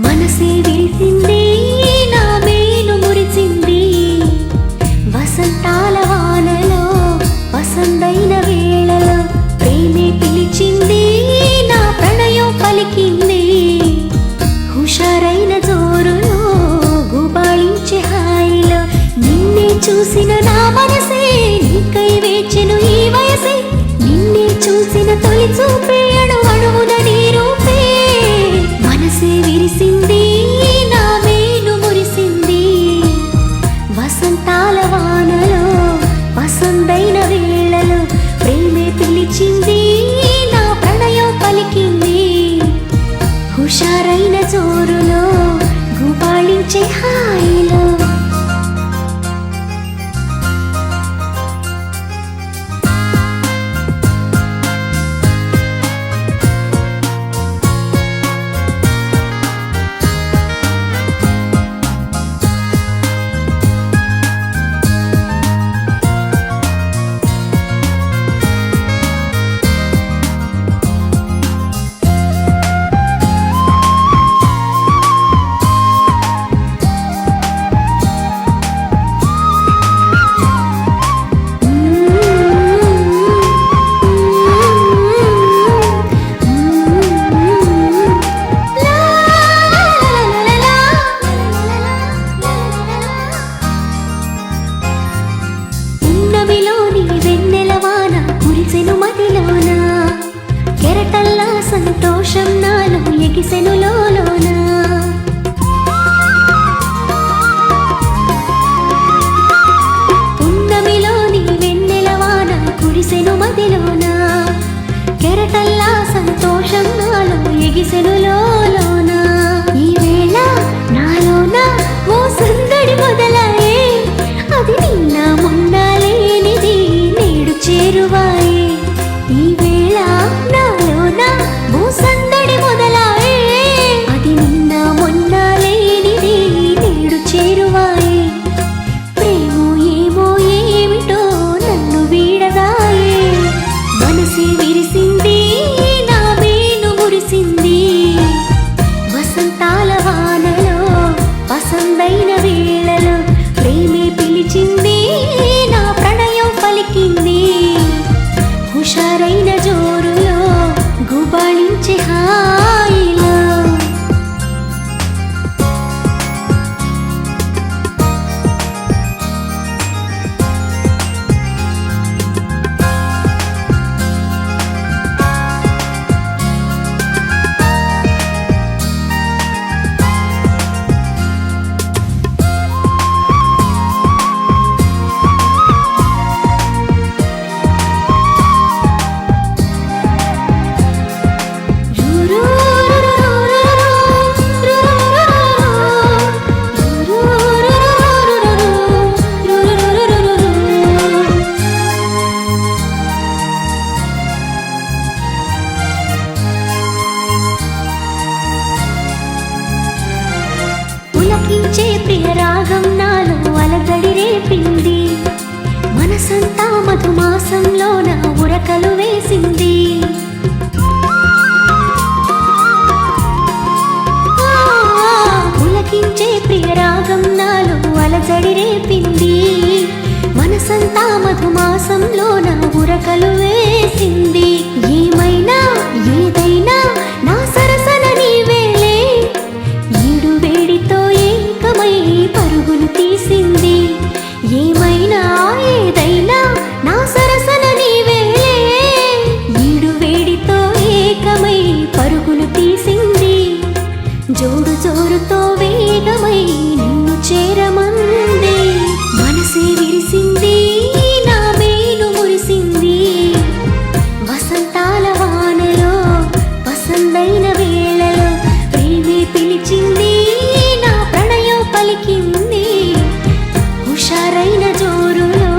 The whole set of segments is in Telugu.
మనసే విరిసింది నా మేను మురిసింది వసంతాల వానలో వసంతైన వేళలో ప్రేమే పిలిచింది నా ప్రణయం పలికింది హుషారైన జోరులో గుబాళించే హాయిలో నిన్నే చూసిన నా మనసే నీకై వేచెను ఈ వయసే నిన్నే చూసిన తొలి చూపే అణువణువున నీ రూపే మనసే విరిసింది నా మేను మురిసింది వసంతాల వానలో వసంతైన వేళలో ప్రేమే పిలిచింది నా ప్రణయం పలికింది హుషారైన జోరులో గుబాళించే హాయిలో కెరటల్లా సంతోషం నాలో ఎగిసెను లోలోన పున్నమిలోని వెన్నెలవాన కురిసెను మదిలోన కెరటల్లా సంతోషం నాలో ఎగిసెను లోలోన ఈ వేళ నాలోన ఓ సందడి మొదలాయే అది నిన్న మొన్న లేనిది నేడు చేరువాయే ఈ వేళ నాలోన ఓ సందడి మొదలాయే అది నిన్న మొన్న లేనిది నేడు చేరువాయే ప్రేమో ఏమో ఏమిటో నన్ను వీడదాయే మనసే విరిసింది నా మేను మురిసింది వసంతాల వానలో వసంతైన వేళలో ప్రేమే పిలిచింది నా ప్రణయం పలికింది హుషారైన జోరులో గుబాళించే హాయిలో పులకించే ప్రియ రాగం నాలో అలజడి రేపింది మనసంతా మధుమాసంలో నా ఉరకలు వేసింది పులకించే ప్రియ రాగం నాలో అలజడి రేపింది మనసంతా మధుమాసంలో నా ఉరకలు వేసింది ఏమైనా ఏదైనా నా సరసన నీవేలే ఈడు వేడితో ఏకమై పరుగులు తీసింది ఏమైనా ఏదైనా నా సరసన నీవేలే ఈడు వేడితో ఏకమై పరుగులు తీసింది జోడు జోరుతో వేగమై నిన్ను చేరమంది మనసే విరిసింది నా మేను మురిసింది వసంతాల వానలో వసంతైన వేళలో ప్రేమే పిలిచింది నా ప్రణయం పలికింది హుషారైన జోరులో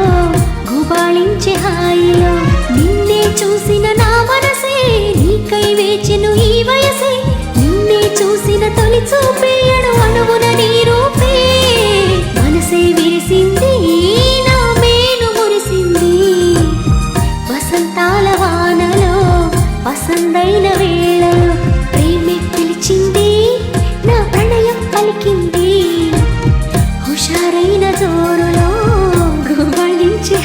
గుబాళించే హాయిలో నిన్నే చూసిన నా మనసే నీకై వేచెను ఈ వయసే నిన్నే చూసిన తొలి చూపే అణువణువున నీ రూపే మనసే విరిసింది నా మేను మురిసింది వసంతాల వానలో వసంతైన వేళలో ప్రేమే పిలిచింది నా హుషారైన జోరులో